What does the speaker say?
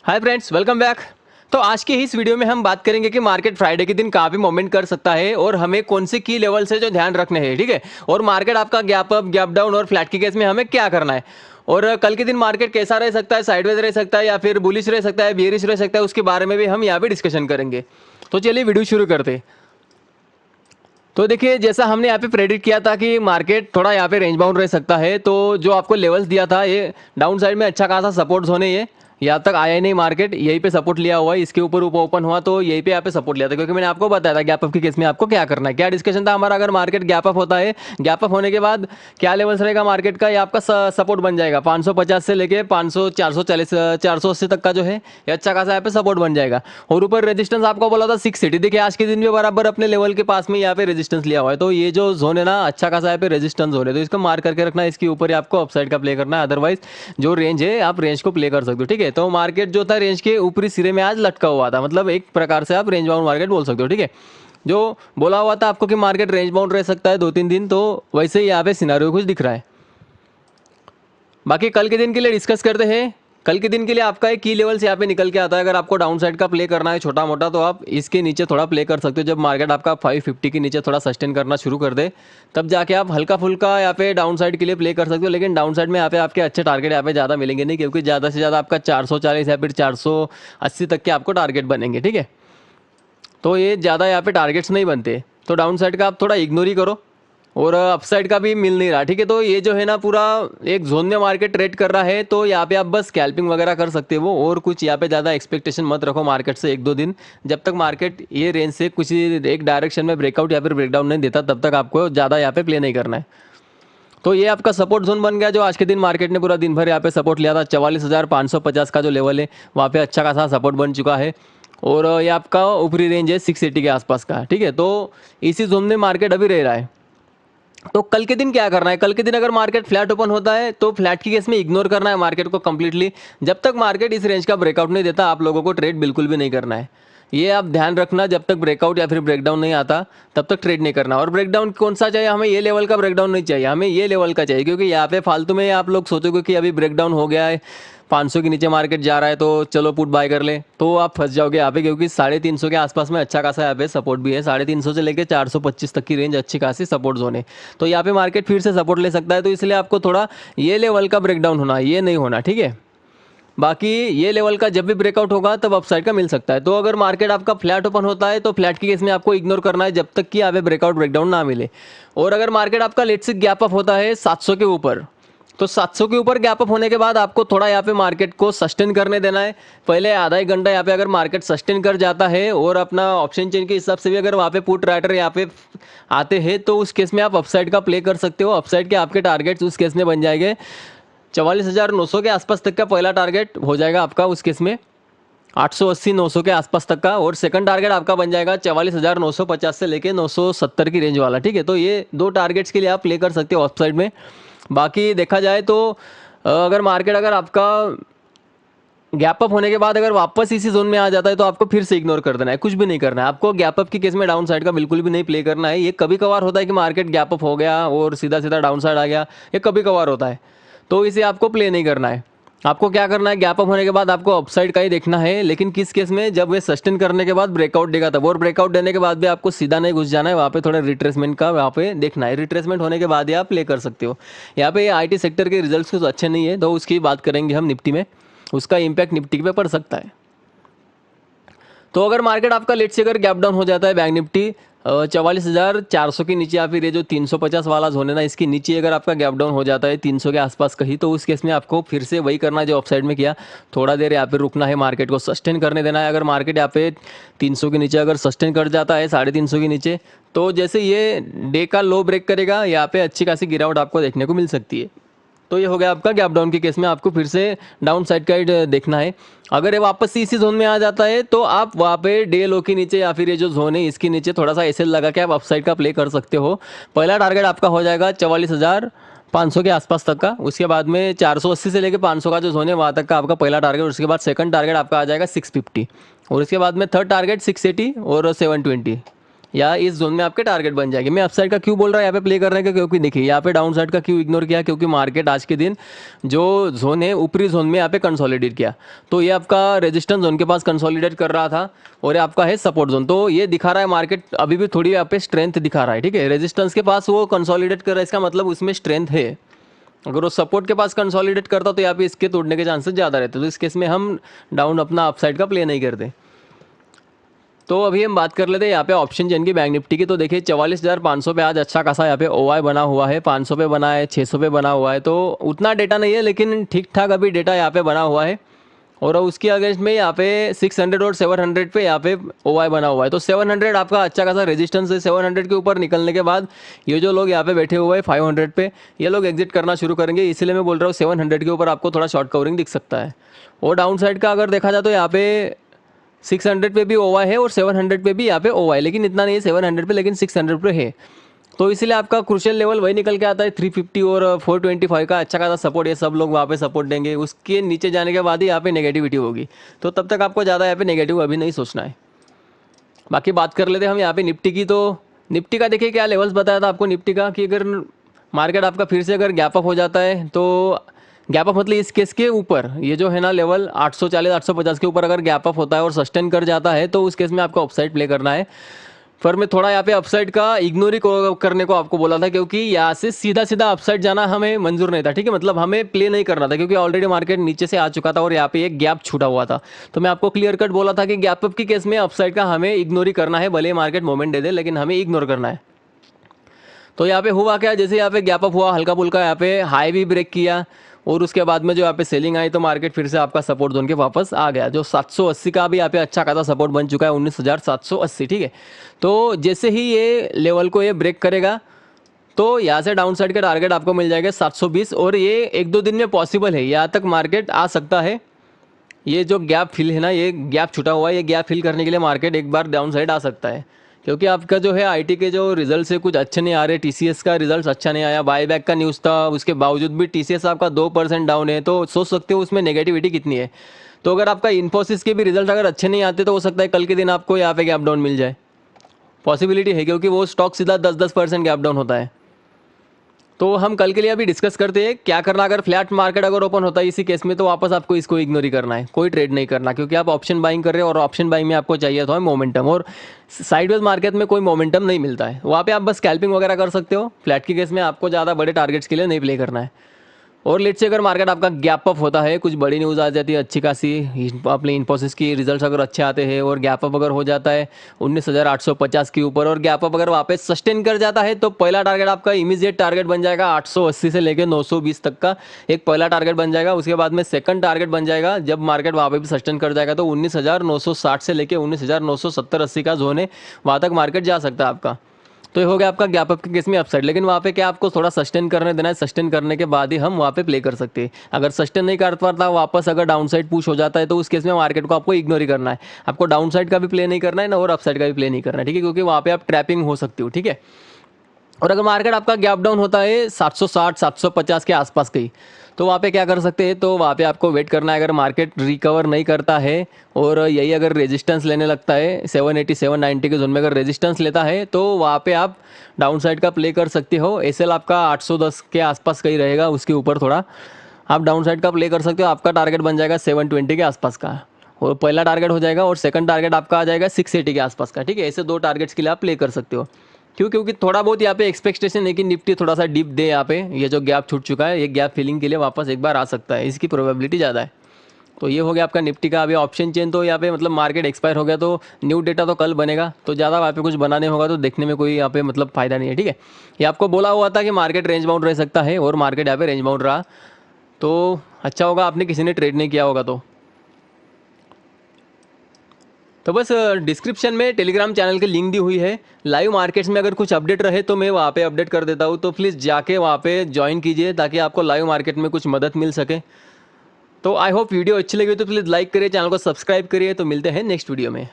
Hi friends, welcome back. तो आज की इस वीडियो में हम बात करेंगे कि मार्केट फ्राइडे के दिन कहाँ पे मूवमेंट कर सकता है और हमें कौन से की लेवल्स है जो ध्यान रखने हैं, ठीक है। और मार्केट आपका गैप अप, गैप डाउन और फ्लैट के केस में हमें क्या करना है, और कल के दिन मार्केट कैसा रह सकता है, साइडवेज रह सकता है या फिर बुलिश रह सकता है, बियरिश रह सकता है, उसके बारे में भी हम यहाँ पे डिस्कशन करेंगे। तो चलिए वीडियो शुरू करते हैं। तो देखिए, जैसा हमने यहाँ पे प्रेडिक्ट किया था कि मार्केट थोड़ा यहाँ पे रेंज बाउंड रह सकता है, तो जो आपको लेवल्स दिया था, ये डाउन साइड में अच्छा खासा सपोर्ट्स होने, ये यहाँ तक आया ही नहीं, मार्केट यहीं पे सपोर्ट लिया हुआ है, इसके ऊपर ओपन हुआ तो यहीं पे यहाँ पे सपोर्ट लिया था, क्योंकि मैंने आपको बताया था गैप अप के केस में आपको क्या करना है। क्या डिस्कशन था हमारा, अगर मार्केट गैप अप होता है, गैप अप होने के बाद क्या लेवल्स रहेगा मार्केट का, ये आपका सपोर्ट बन जाएगा 550 से लेके 500 440 480 तक का जो है, ये अच्छा खासा यहाँ पे सपोर्ट बन जाएगा। और ऊपर रेजिस्टेंस आपको बोला था 680, देखिए आज के दिन भी बराबर अपने लेवल के पास में यहाँ पे रेजिस्टेंस लिया हुआ है, तो ये जो जोन है ना, अच्छा खासा यहाँ पे रेजिस्टेंस जोन है, तो इसको मार्क करके रखना है। इसके ऊपर आपको अपसाइड का प्ले करना है, अदरवाइज जो रेंज है आप रेंज को प्ले कर सकते हो, ठीक है। तो मार्केट जो था रेंज के ऊपरी सिरे में आज लटका हुआ था, मतलब एक प्रकार से आप रेंज बाउंड मार्केट बोल सकते हो, ठीक है। जो बोला हुआ था आपको कि मार्केट रेंज बाउंड रह सकता है 2-3 दिन, तो वैसे ही यहाँ पे सिनारियो कुछ दिख रहा है। बाकी कल के दिन के लिए डिस्कस करते हैं। कल के दिन के लिए आपका एक की लेवल्स यहाँ पे निकल के आता है। अगर आपको डाउन साइड का प्ले करना है छोटा मोटा, तो आप इसके नीचे थोड़ा प्ले कर सकते हो। जब मार्केट आपका 550 के नीचे थोड़ा सस्टेन करना शुरू कर दे, तब जाके आप हल्का फुल्का यहाँ पे डाउन साइड के लिए प्ले कर सकते हो। लेकिन डाउन साइड में यहाँ पे आपके अच्छे टारगेट यहाँ पे ज़्यादा मिलेंगे नहीं, क्योंकि ज़्यादा से ज़्यादा आपका 440 या फिर 480 तक के आपको टारगेट बनेंगे, ठीक है। तो ये ज़्यादा यहाँ पे टारगेट्स नहीं बनते, तो डाउन साइड का आप थोड़ा इग्नोर ही करो, और अपसाइड का भी मिल नहीं रहा, ठीक है। तो ये जो है ना, पूरा एक जोन में मार्केट ट्रेड कर रहा है, तो यहाँ पे आप बस स्कैल्पिंग वगैरह कर सकते हो, और कुछ यहाँ पे ज़्यादा एक्सपेक्टेशन मत रखो मार्केट से 1-2 दिन। जब तक मार्केट ये रेंज से कुछ एक डायरेक्शन में ब्रेकआउट या फिर ब्रेकडाउन नहीं देता, तब तक आपको ज़्यादा यहाँ पे प्ले नहीं करना है। तो ये आपका सपोर्ट जोन बन गया, जो आज के दिन मार्केट ने पूरा दिन भर यहाँ पे सपोर्ट लिया था। 44,550 का जो लेवल है, वहाँ पे अच्छा खासा सपोर्ट बन चुका है, और ये आपका ऊपरी रेंज है 680 के आसपास का, ठीक है। तो इसी जोन में मार्केट अभी रह रहा है। तो कल के दिन क्या करना है, कल के दिन अगर मार्केट फ्लैट ओपन होता है, तो फ्लैट की केस में इग्नोर करना है मार्केट को कंप्लीटली। जब तक मार्केट इस रेंज का ब्रेकआउट नहीं देता, आप लोगों को ट्रेड बिल्कुल भी नहीं करना है। ये आप ध्यान रखना, जब तक ब्रेकआउट या फिर ब्रेकडाउन नहीं आता, तब तक ट्रेड नहीं करना। और ब्रेकडाउन कौन सा चाहिए हमें, ये लेवल का ब्रेकडाउन नहीं चाहिए, हमें ये लेवल का चाहिए, क्योंकि यहाँ पे फालतू में आप लोग सोचोगे कि अभी ब्रेकडाउन हो गया है, 500 के नीचे मार्केट जा रहा है, तो चलो पुट बाय कर ले, तो आप फंस जाओगे यहाँ पे। क्योंकि 350 के आसपास में अच्छा खासा यहाँ पे सपोर्ट भी है, 350 से लेकर 425 तक की रेंज अच्छी खासी सपोर्ट जोन है, तो यहाँ पे मार्केट फिर से सपोर्ट ले सकता है। तो इसलिए आपको थोड़ा ये लेवल का ब्रेकडाउन होना, ये नहीं होना, ठीक है। बाकी ये लेवल का जब भी ब्रेकआउट होगा, तब अपसाइड का मिल सकता है। तो अगर मार्केट आपका फ्लैट ओपन होता है, तो फ्लैट के केस में आपको इग्नोर करना है, जब तक कि यहाँ पे ब्रेकआउट ब्रेकडाउन ना मिले। और अगर मार्केट आपका लेट से गैप अप होता है 700 के ऊपर, तो 700 के ऊपर गैप अप होने के बाद आपको थोड़ा यहाँ पे मार्केट को सस्टेन करने देना है। पहले आधा एक घंटा यहाँ पे अगर मार्केट सस्टेन कर जाता है, और अपना ऑप्शन चेन के हिसाब से भी अगर वहाँ पे पुट राइटर यहाँ पे आते हैं, तो उस केस में आप अपसाइड का प्ले कर सकते हो। अपसाइड के आपके टारगेट्स उस केस में बन जाएंगे 44,900 के आसपास तक का पहला टारगेट हो जाएगा आपका, उस केस में 880-900 के आसपास तक का, और सेकंड टारगेट आपका बन जाएगा 44,950 से लेके 970 की रेंज वाला, ठीक है। तो ये दो टारगेट्स के लिए आप प्ले कर सकते हो ऑफ साइड में। बाकी देखा जाए तो अगर मार्केट अगर आपका गैप अप होने के बाद अगर वापस इसी जोन में आ जाता है, तो आपको फिर से इग्नोर कर देना है, कुछ भी नहीं करना है आपको। गैप अप के केस में डाउन साइड का बिल्कुल भी नहीं प्ले करना है। ये कभी कभार होता है कि मार्केट गैप अप हो गया और सीधा सीधा डाउन साइड आ गया, ये कभी कभार होता है, तो इसे आपको प्ले नहीं करना है। आपको क्या करना है, गैप अप होने के बाद आपको अपसाइड का ही देखना है, लेकिन किस केस में, जब वे सस्टेन करने के बाद ब्रेकआउट देगा तब। और ब्रेकआउट देने के बाद भी आपको सीधा नहीं घुस जाना है, वहाँ पे थोड़ा रिट्रेसमेंट का वहाँ पे देखना है। रिट्रेसमेंट होने के बाद ही आप प्ले कर सकते हो। यहाँ पे आईटी सेक्टर के रिजल्ट्स कुछ अच्छे नहीं है, तो उसकी बात करेंगे हम निफ्टी में, उसका इम्पैक्ट निफ्टी पे पड़ सकता है। तो अगर मार्केट आपका लेट से अगर गैप डाउन हो जाता है, बैंक निफ्टी 44,400 के नीचे, या फिर ये जो 350 वाला जोन है ना, इसके नीचे अगर आपका गैप डाउन हो जाता है 300 के आसपास कहीं, तो उस केस में आपको फिर से वही करना है जो ऑफसाइड में किया, थोड़ा देर यहाँ पे रुकना है, मार्केट को सस्टेन करने देना है। अगर मार्केट यहाँ पे 300 के नीचे अगर सस्टेन कर जाता है 350 के नीचे, तो जैसे ये डे का लो ब्रेक करेगा, यहाँ पे अच्छी खासी गिरावट आपको देखने को मिल सकती है। तो ये हो गया आपका गैप डाउन के केस में, आपको फिर से डाउन साइड का ही देखना है। अगर ये वापस इसी जोन में आ जाता है, तो आप वहाँ पे डे लो के नीचे या फिर ये जो जोन है इसके नीचे थोड़ा सा एसएल लगा के आप अपसाइड का प्ले कर सकते हो। पहला टारगेट आपका हो जाएगा 44,500 के आसपास तक का, उसके बाद में 480 से लेकर 500 का जो जोन है वहाँ तक का आपका पहला टारगेट। उसके बाद सेकंड टारगेट आपका आ जाएगा 650, और उसके बाद में थर्ड टारगेट 680 और 720, या इस जोन में आपके टारगेट बन जाएंगे। मैं अपसाइड का क्यों बोल रहा हूँ यहाँ पे प्ले करने का, क्योंकि देखिए यहाँ पे डाउन साइड का क्यों इग्नोर किया, क्योंकि मार्केट आज के दिन जो जोन है ऊपरी जोन में यहाँ पे कंसोलिडेट किया, तो ये आपका रेजिस्टेंस जोन के पास कंसोलिडेट कर रहा था और ये आपका है सपोर्ट जोन। तो ये दिखा रहा है मार्केट अभी भी थोड़ी यहाँ पे स्ट्रेंथ दिखा रहा है, ठीक है। रेजिस्टेंस के पास वो कंसोलिडेट कर रहा है, इसका मतलब उसमें स्ट्रेंथ है। अगर वो सपोर्ट के पास कंसोलिडेट करता तो यहाँ पे इसके तोड़ने के चांसेस ज़्यादा रहते, तो इस केस में हम डाउन अपना अपसाइड का प्ले नहीं करते। तो अभी हम बात कर लेते हैं यहाँ पे ऑप्शन चेन की बैंक निफ्टी की। तो देखिए 44,500 पे आज अच्छा खासा यहाँ पे ओवाई बना हुआ है, 500 पे बना है, 600 पे बना हुआ है। तो उतना डेटा नहीं है लेकिन ठीक ठाक अभी डेटा यहाँ पे बना हुआ है। और उसके अगेंस्ट में यहाँ पे 600 और 700 पे यहाँ पे ओवाई बना हुआ है। तो 700 आपका अच्छा खासा रेजिस्टेंस है। 700 के ऊपर निकलने के बाद ये जो लोग यहाँ पे बैठे हुए हैं 500 पे, ये लोग एग्जिट करना शुरू करेंगे। इसलिए मैं बोल रहा हूँ 700 के ऊपर आपको थोड़ा शॉर्ट कवरिंग दिख सकता है। और डाउन साइड का अगर देखा जाए तो यहाँ पे 600 पे भी ओवाई है और 700 पे भी यहाँ पे ओवाई, लेकिन इतना नहीं है 700 पे, लेकिन 600 पे है। तो इसलिए आपका क्रूशियल लेवल वही निकल के आता है 350 और 425 का अच्छा खासा सपोर्ट, ये सब लोग वहाँ पे सपोर्ट देंगे। उसके नीचे जाने के बाद ही यहाँ पे नेगेटिविटी होगी, तो तब तक आपको ज़्यादा यहाँ पे नेगेटिव अभी नहीं सोचना है। बाकी बात कर लेते हैं हम यहाँ पे निफ्टी की। तो निफ्टी का देखिए क्या लेवल्स बताया था आपको निफ्टी का, कि अगर मार्केट आपका फिर से अगर गैप अप हो जाता है, तो गैप अप मतलब इस केस के ऊपर ये जो है ना लेवल 840 850 के ऊपर अगर गैप अप होता है और सस्टेन कर जाता है, तो उस केस में आपको अपसाइड प्ले करना है। पर मैं थोड़ा यहाँ पे अपसाइड का इग्नोर ही करने को आपको बोला था, क्योंकि यहाँ से सीधा सीधा अपसाइड जाना हमें मंजूर नहीं था, ठीक है। मतलब हमें प्ले नहीं करना था, क्योंकि ऑलरेडी मार्केट नीचे से आ चुका था और यहाँ पे एक गैप छूटा हुआ था। तो मैं आपको क्लियर कट बोला था कि गैप अप की केस में अपसाइड का हमें इग्नोर ही करना है, भले मार्केट मोमेंट दे दे, लेकिन हमें इग्नोर करना है। तो यहाँ पे हुआ क्या, जैसे यहाँ पे गैप अप हुआ हल्का फुल्का, यहाँ पे हाई भी ब्रेक किया और उसके बाद में जो यहाँ पे सेलिंग आई, तो मार्केट फिर से आपका सपोर्ट जोन के वापस आ गया। जो 780 का भी यहाँ पे अच्छा खासा सपोर्ट बन चुका है, 19,780, ठीक है। तो जैसे ही ये लेवल को ये ब्रेक करेगा, तो यहाँ से डाउन साइड का टारगेट आपको मिल जाएगा 720, और ये 1-2 दिन में पॉसिबल है, यहाँ तक मार्केट आ सकता है। ये जो गैप फिल है ना, ये गैप छूटा हुआ है, ये गैप फिल करने के लिए मार्केट एक बार डाउन साइड आ सकता है। क्योंकि आपका जो है आईटी के जो रिजल्ट है कुछ अच्छे नहीं आ रहे, टीसीएस का रिजल्ट अच्छा नहीं आया, बायबैक का न्यूज़ था, उसके बावजूद भी टीसीएस आपका 2% डाउन है। तो सोच सकते हो उसमें नेगेटिविटी कितनी है। तो अगर आपका इन्फोसिस के भी रिजल्ट अगर अच्छे नहीं आते, तो हो सकता है कल के दिन आपको यहाँ पे गैप डाउन मिल जाए, पॉसिबिलिटी है, क्योंकि वो स्टॉक सीधा 10% गैप डाउन होता है। तो हम कल के लिए अभी डिस्कस करते हैं क्या करना। अगर फ्लैट मार्केट अगर ओपन होता है इसी केस में, तो वापस आपको इसको इग्नोर ही करना है, कोई ट्रेड नहीं करना, क्योंकि आप ऑप्शन बाइंग कर रहे हो और ऑप्शन बाइंग में आपको चाहिए था मोमेंटम, और साइडवेज मार्केट में कोई मोमेंटम नहीं मिलता है, वहाँ पे आप बस स्कैल्पिंग वगैरह कर सकते हो। फ्लैट की केस में आपको ज़्यादा बड़े टारगेट्स के लिए नहीं प्ले करना है। और लेट से अगर मार्केट आपका गैप अप होता है, कुछ बड़ी न्यूज़ आ जाती है अच्छी खासी, अपने इन्फोसिस की रिजल्ट्स अगर अच्छे आते हैं और गैप अप अगर हो जाता है 19,850 के ऊपर, और गैप अप अगर वापस सस्टेन कर जाता है, तो पहला टारगेट आपका इमीडिएट टारगेट बन जाएगा 880 से लेकर 920 तक का एक पहला टारगेट बन जाएगा। उसके बाद में सेकंड टारगेट बन जाएगा जब मार्केट वहाँ पे भी सस्टेन कर जाएगा, तो 19,960 से लेकर 19,970-80 का जोन है, वहाँ तक मार्केट जा सकता है आपका। तो ये हो गया आपका गैप अप के केस में अपसाइड। लेकिन वहाँ पे क्या आपको थोड़ा सस्टेन करने देना है, सस्टेन करने के बाद ही हम वहाँ पे प्ले कर सकते हैं। अगर सस्टेन नहीं कर पाता, वापस अगर डाउन साइड पुश हो जाता है, तो उस केस में मार्केट को आपको इग्नोर ही करना है। आपको डाउन साइड का भी प्ले नहीं करना है ना, और अपसाइड का भी प्ले नहीं करना है, ठीक है, क्योंकि वहाँ पे आप ट्रैपिंग हो सकती हो, ठीक है। और अगर मार्केट आपका गैप डाउन होता है 760 750 के आसपास कहीं, तो वहाँ पे क्या कर सकते हैं, तो वहाँ पे आपको वेट करना है। अगर मार्केट रिकवर नहीं करता है और यही अगर रेजिस्टेंस लेने लगता है 780 790 के जोन में अगर रेजिस्टेंस लेता है, तो वहाँ पे आप डाउन साइड का प्ले कर सकते हो। एसएल आपका 810 के आसपास कहीं रहेगा, उसके ऊपर थोड़ा आप डाउन साइड का प्ले कर सकते हो। आपका टारगेट बन जाएगा 720 के आसपास का, और पहला टारगेट हो जाएगा, और सेकंड टारगेट आपका आ जाएगा 680 के आसपास का, ठीक है। ऐसे 2 टारगेट्स के लिए आप प्ले कर सकते हो। क्योंकि थोड़ा बहुत यहाँ पे एक्सपेक्टेशन है कि निफ्टी थोड़ा सा डिप दे, यहाँ पे ये जो गैप छूट चुका है, ये गैप फिलिंग के लिए वापस एक बार आ सकता है, इसकी प्रोबेबिलिटी ज़्यादा है। तो ये हो गया आपका निफ्टी का। अभी ऑप्शन चेन तो यहाँ पे मतलब मार्केट एक्सपायर हो गया, तो न्यू डेटा तो कल बनेगा, तो ज़्यादा वहाँ पे कुछ बनाने होगा तो देखने में कोई यहाँ पे मतलब फ़ायदा नहीं है, ठीक है। ये आपको बोला हुआ था कि मार्केट रेंज बाउंड रह सकता है, और मार्केट यहाँ पे रेंज बाउंड रहा, तो अच्छा होगा आपने किसी ने ट्रेड नहीं किया होगा तो बस डिस्क्रिप्शन में टेलीग्राम चैनल की लिंक दी हुई है। लाइव मार्केट्स में अगर कुछ अपडेट रहे तो मैं वहाँ पे अपडेट कर देता हूँ, तो प्लीज़ जाके वहाँ पे ज्वाइन कीजिए, ताकि आपको लाइव मार्केट में कुछ मदद मिल सके। तो आई होप वीडियो अच्छी लगी तो प्लीज़ लाइक करिए, चैनल को सब्सक्राइब करिए। तो मिलते हैं नेक्स्ट वीडियो में।